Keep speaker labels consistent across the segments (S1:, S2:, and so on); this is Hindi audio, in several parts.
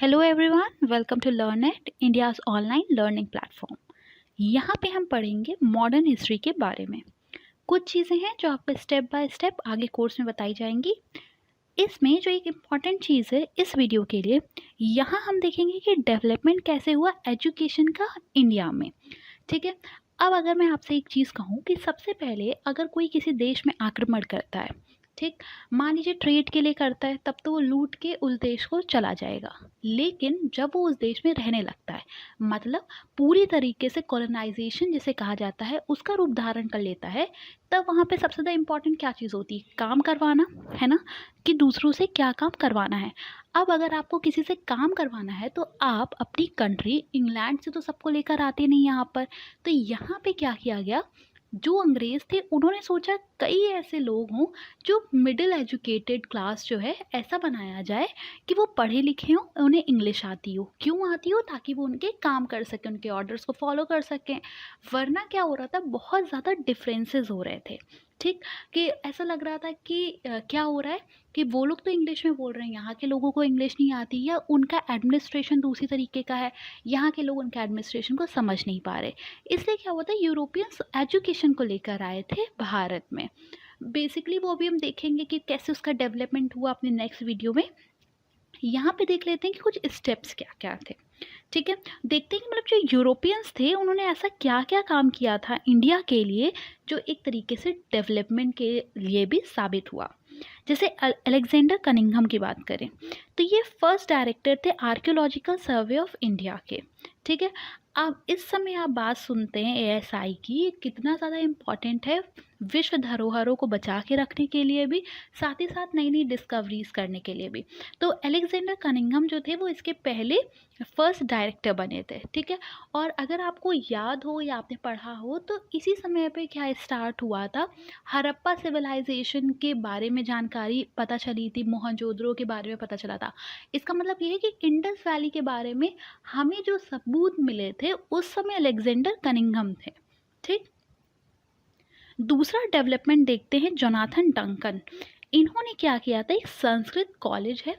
S1: Hello everyone, welcome to Learnet, India's online learning platform. यहाँ पे हम पढ़ेंगे मॉडर्न हिस्ट्री के बारे में। कुछ चीज़ें हैं जो आपको स्टेप बाय स्टेप आगे कोर्स में बताई जाएंगी। इसमें जो एक इम्पॉर्टेंट चीज़ है इस वीडियो के लिए, यहाँ हम देखेंगे कि डेवलपमेंट कैसे हुआ एजुकेशन का इंडिया में। ठीक है। अब अगर मैं आपसे एक चीज़ कहूँ कि सबसे पहले अगर कोई किसी देश में आक्रमण करता है, ठीक, मान लीजिए ट्रेड के लिए करता है, तब तो वो लूट के उस देश को चला जाएगा। लेकिन जब वो उस देश में रहने लगता है, मतलब पूरी तरीके से कॉलोनाइजेशन जिसे कहा जाता है उसका रूप धारण कर लेता है, तब वहाँ पे सबसे ज़्यादा इम्पोर्टेंट क्या चीज़ होती है? काम करवाना, है ना? कि दूसरों से क्या काम करवाना है। अब अगर आपको किसी से काम करवाना है तो आप अपनी कंट्री इंग्लैंड से तो सबको लेकर आते नहीं यहाँ पर। तो यहाँ पे क्या किया गया, जो अंग्रेज़ थे उन्होंने सोचा कई ऐसे लोग हों जो मिडिल एजुकेटेड क्लास जो है ऐसा बनाया जाए कि वो पढ़े लिखे हों, उन्हें इंग्लिश आती हो। क्यों आती हो? ताकि वो उनके काम कर सकें, उनके ऑर्डर्स को फॉलो कर सकें। वरना क्या हो रहा था, बहुत ज़्यादा डिफरेंसेस हो रहे थे। ठीक, कि ऐसा लग रहा था कि क्या हो रहा है कि वो लोग तो इंग्लिश में बोल रहे हैं, यहाँ के लोगों को इंग्लिश नहीं आती, या उनका एडमिनिस्ट्रेशन दूसरी तरीके का है, यहाँ के लोग उनके एडमिनिस्ट्रेशन को समझ नहीं पा रहे। इसलिए क्या हुआ था, यूरोपियंस एजुकेशन को लेकर आए थे भारत में। बेसिकली वो भी हम देखेंगे कि कैसे उसका डेवलपमेंट हुआ अपने नेक्स्ट वीडियो में। यहाँ पे देख लेते हैं कि कुछ स्टेप्स क्या क्या थे। ठीक है, देखते हैं कि मतलब जो यूरोपियंस थे उन्होंने ऐसा क्या क्या काम किया था इंडिया के लिए जो एक तरीके से डेवलपमेंट के लिए भी साबित हुआ। जैसे अलेक्जेंडर कनिंघम की बात करें तो ये फर्स्ट डायरेक्टर थे आर्कियोलॉजिकल सर्वे ऑफ इंडिया के। ठीक है, अब इस समय आप बात सुनते हैं एएसआई की, ये कितना ज़्यादा इम्पॉर्टेंट है विश्व धरोहरों को बचा के रखने के लिए भी, साथ ही साथ नई नई डिस्कवरीज करने के लिए भी। तो अलेक्जेंडर कनिंघम जो थे वो इसके पहले फर्स्ट डायरेक्टर बने थे। ठीक है, और अगर आपको याद हो या आपने पढ़ा हो तो इसी समय पे क्या स्टार्ट हुआ था, हड़प्पा सिविलाइजेशन के बारे में जानकारी पता चली थी, मोहनजोदड़ो के बारे में पता चला था। इसका मतलब ये है कि इंडस वैली के बारे में हमें जो सबूत मिले थे उस समय अलेक्जेंडर कनिंघम थे। ठीक, दूसरा डेवलपमेंट देखते हैं जोनाथन डंकन। इन्होंने क्या किया था, एक संस्कृत कॉलेज है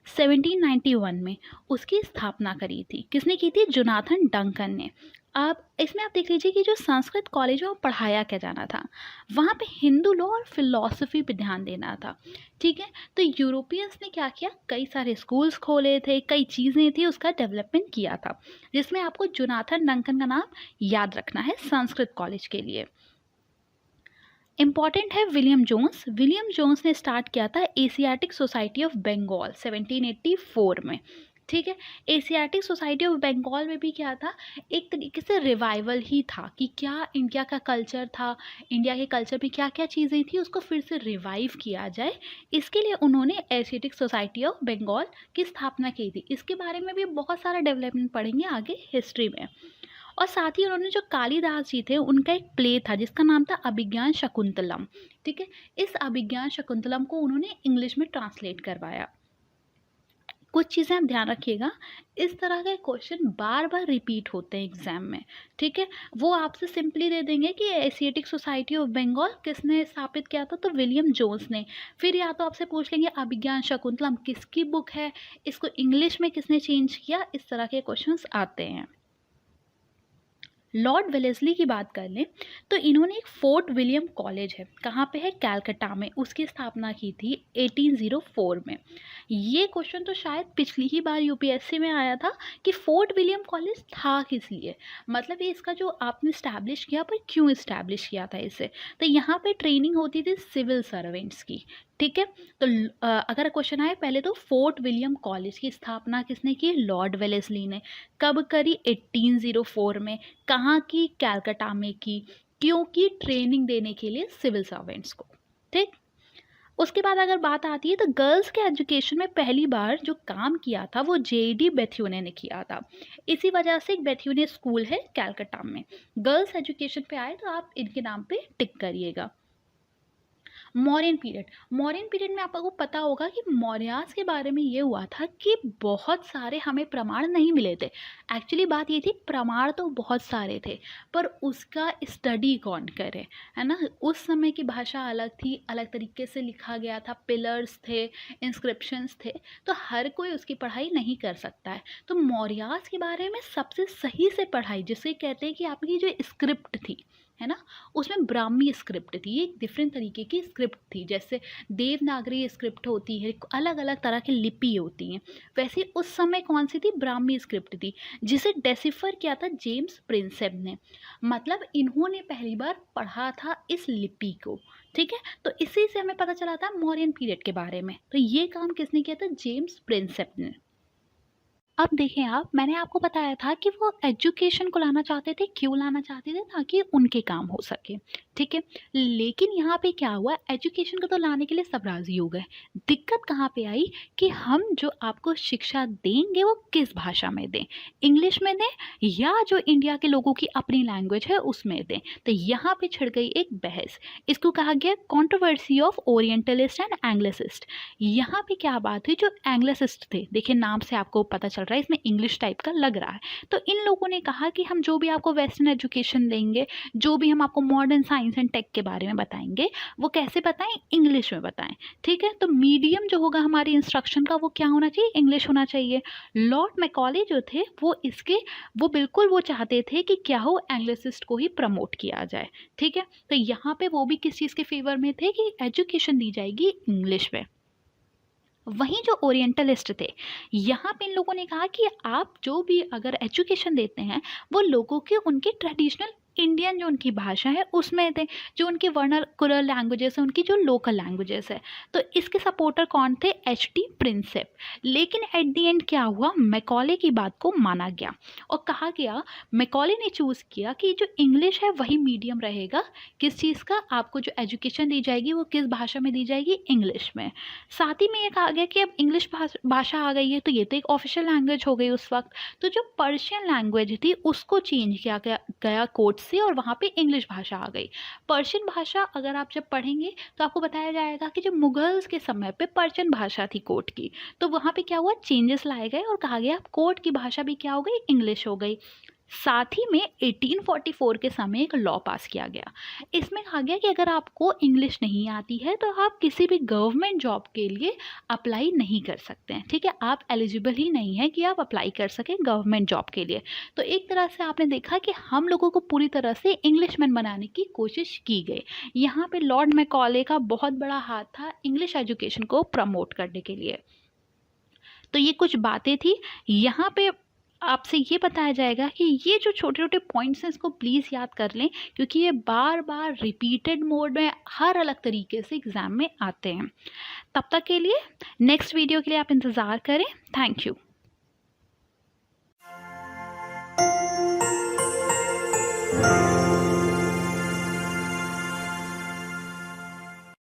S1: 1791 में, उसकी स्थापना करी थी। किसने की थी? जोनाथन डंकन ने। अब इसमें आप देख लीजिए कि जो संस्कृत कॉलेज है वो पढ़ाया क्या जाना था, वहाँ पे हिंदू लॉ और फिलॉसफी पे ध्यान देना था। ठीक है, तो यूरोपियंस ने क्या किया, कई सारे स्कूल्स खोले थे, कई चीज़ें थी, उसका डेवलपमेंट किया था, जिसमें आपको जोनाथन डंकन का नाम याद रखना है संस्कृत कॉलेज के लिए। इम्पॉर्टेंट है विलियम जोन्स। विलियम जोन्स ने स्टार्ट किया था एशियाटिक सोसाइटी ऑफ बंगाल 1784 में। ठीक है, एशियाटिक सोसाइटी ऑफ बंगाल में भी क्या था, एक तरीके से रिवाइवल ही था कि क्या इंडिया का कल्चर था, इंडिया के कल्चर में क्या क्या चीज़ें थी उसको फिर से रिवाइव किया जाए। इसके लिए उन्होंने एशियाटिक सोसाइटी ऑफ बंगाल की स्थापना की थी। इसके बारे में भी बहुत सारा डेवलपमेंट पढ़ेंगे आगे हिस्ट्री में। और साथ ही उन्होंने जो कालिदास जी थे उनका एक प्ले था जिसका नाम था अभिज्ञान शकुंतलम। ठीक है, इस अभिज्ञान शकुंतलम को उन्होंने इंग्लिश में ट्रांसलेट करवाया। कुछ चीज़ें आप ध्यान रखिएगा, इस तरह के क्वेश्चन बार बार रिपीट होते हैं एग्जाम में। ठीक है, वो आपसे सिंपली दे देंगे कि एशियाटिक सोसाइटी ऑफ बंगाल किसने स्थापित किया था, तो विलियम जोन्स ने। फिर या तो आपसे पूछ लेंगे अभिज्ञान शकुंतलम किसकी बुक है, इसको इंग्लिश में किसने चेंज किया, इस तरह के क्वेश्चंस आते हैं। लॉर्ड वेलेस्ली की बात कर लें तो इन्होंने एक फोर्ट विलियम कॉलेज है, कहाँ पे है, कैलकाटा में, उसकी स्थापना की थी 1804 में। ये क्वेश्चन तो शायद पिछली ही बार यूपीएससी में आया था कि फोर्ट विलियम कॉलेज था किस लिए, मतलब ये इसका जो आपने इस्टेब्लिश किया पर क्यों इस्टेब्लिश किया था इसे। तो यहाँ पे ट्रेनिंग होती थी सिविल सर्वेंट्स की। ठीक है, तो अगर क्वेश्चन आए पहले तो फोर्ट विलियम कॉलेज की स्थापना किसने की, लॉर्ड वेलेस्ली ने। कब करी? 1804 में। कहाँ की? कैलकाटा में की। क्योंकि ट्रेनिंग देने के लिए सिविल सर्वेंट्स को। ठीक, उसके बाद अगर बात आती है तो गर्ल्स के एजुकेशन में पहली बार जो काम किया था वो जेडी बेथ्यूने ने किया था। इसी वजह से एक बेथ्यूने स्कूल है कैलकाटा में। गर्ल्स एजुकेशन पे आए तो आप इनके नाम पे टिक करिएगा। मौर्यन पीरियड में आपको पता होगा कि मौर्यास के बारे में ये हुआ था कि बहुत सारे हमें प्रमाण नहीं मिले थे। एक्चुअली बात ये थी, प्रमाण तो बहुत सारे थे, पर उसका स्टडी कौन करे, है ना? उस समय की भाषा अलग थी, अलग तरीके से लिखा गया था, पिलर्स थे, इंस्क्रिप्शंस थे, तो हर कोई उसकी पढ़ाई नहीं कर सकता है। तो मौर्यास के बारे में सबसे सही से पढ़ाई, जिसे कहते हैं कि आपकी जो स्क्रिप्ट थी, है ना, उसमें ब्राह्मी स्क्रिप्ट थी। एक डिफरेंट तरीके की स्क्रिप्ट थी, जैसे देवनागरी स्क्रिप्ट होती है, अलग अलग तरह की लिपि होती हैं, वैसे उस समय कौन सी थी? ब्राह्मी स्क्रिप्ट थी, जिसे डेसिफर किया था जेम्स प्रिंसेप ने। मतलब इन्होंने पहली बार पढ़ा था इस लिपि को, ठीक है? तो इसी से हमें पता चला था मौर्यन पीरियड के बारे में। तो ये काम किसने किया था? जेम्स प्रिंसेप ने। अब देखें आप, मैंने आपको बताया था कि वो एजुकेशन को लाना चाहते थे। क्यों लाना चाहते थे? ताकि उनके काम हो सके, ठीक है? लेकिन यहाँ पे क्या हुआ, एजुकेशन को तो लाने के लिए सब राज़ी हो गए। दिक्कत कहाँ पे आई कि हम जो आपको शिक्षा देंगे वो किस भाषा में दें, इंग्लिश में दें या जो इंडिया के लोगों की अपनी लैंग्वेज है उसमें दें। तो यहाँ पे छिड़ गई एक बहस। इसको कहा गया controversy of orientalist and Anglicist. यहाँ पे क्या बात हुई, जो एंग्लिसिस्ट थे, देखिए नाम से आपको पता चल रहा है इसमें इंग्लिश टाइप का लग रहा है, तो इन लोगों ने कहा कि हम जो भी आपको वेस्टर्न एजुकेशन देंगे, जो भी हम आपको मॉडर्न साइंस एंड टेक के बारे में बताएंगे, वो कैसे बताएं? इंग्लिश में बताएं, ठीक है? तो मीडियम जो होगा हमारी इंस्ट्रक्शन का वो क्या होना चाहिए? इंग्लिश होना चाहिए। लॉर्ड मैकॉले जो थे वो बिल्कुल वो चाहते थे कि क्या हो, एंग्लिसिस्ट को ही प्रमोट किया जाए, ठीक है? तो यहाँ पे वो भी किस चीज़ के फेवर में थे कि एजुकेशन दी जाएगी इंग्लिश में। वहीं जो ओरिएंटलिस्ट थे, यहाँ पे इन लोगों ने कहा कि आप जो भी अगर एजुकेशन देते हैं, वो लोगों के उनके ट्रेडिशनल इंडियन जो उनकी भाषा है उसमें दें, जो उनकी वर्नाकुलर लैंग्वेजेस है, उनकी जो लोकल लैंग्वेजेस है। तो इसके सपोर्टर कौन थे? एच.टी. प्रिंसेप। लेकिन एट द एंड क्या हुआ, मैकॉले की बात को माना गया और कहा गया, मैकॉले ने चूज़ किया कि जो इंग्लिश है वही मीडियम रहेगा। किस चीज़ का? आपको जो एजुकेशन दी जाएगी वो किस भाषा में दी जाएगी? इंग्लिश में। साथ ही में ये कहा गया कि अब इंग्लिश भाषा आ गई है, तो ये तो एक ऑफिशियल लैंग्वेज हो गई उस वक्त। तो जो पर्शियन लैंग्वेज थी उसको चेंज किया गया कोर्ट से, और वहाँ पे इंग्लिश भाषा आ गई। पर्शियन भाषा अगर आप जब पढ़ेंगे तो आपको बताया जाएगा कि जब मुगल्स के समय पे पर्शियन भाषा थी कोर्ट की, तो वहाँ पे क्या हुआ, चेंजेस लाए गए और कहा गया कोर्ट की भाषा भी क्या हो गई? इंग्लिश हो गई। साथ ही में 1844 के समय एक लॉ पास किया गया। इसमें कहा गया कि अगर आपको इंग्लिश नहीं आती है तो आप किसी भी गवर्नमेंट जॉब के लिए अप्लाई नहीं कर सकते हैं, ठीक है? आप एलिजिबल ही नहीं है कि आप अप्लाई कर सकें गवर्नमेंट जॉब के लिए। तो एक तरह से आपने देखा कि हम लोगों को पूरी तरह से इंग्लिशमैन बनाने की कोशिश की गई। यहाँ पे लॉर्ड मैकॉले का बहुत बड़ा हाथ था इंग्लिश एजुकेशन को प्रमोट करने के लिए। तो ये कुछ बातें थी। यहाँ पे आपसे ये बताया जाएगा कि ये जो छोटे-छोटे पॉइंट्स हैं इसको प्लीज़ याद कर लें, क्योंकि ये बार-बार रिपीटेड मोड में हर अलग तरीके से एग्ज़ाम में आते हैं। तब तक के लिए नेक्स्ट वीडियो के लिए आप इंतज़ार करें। Thank you.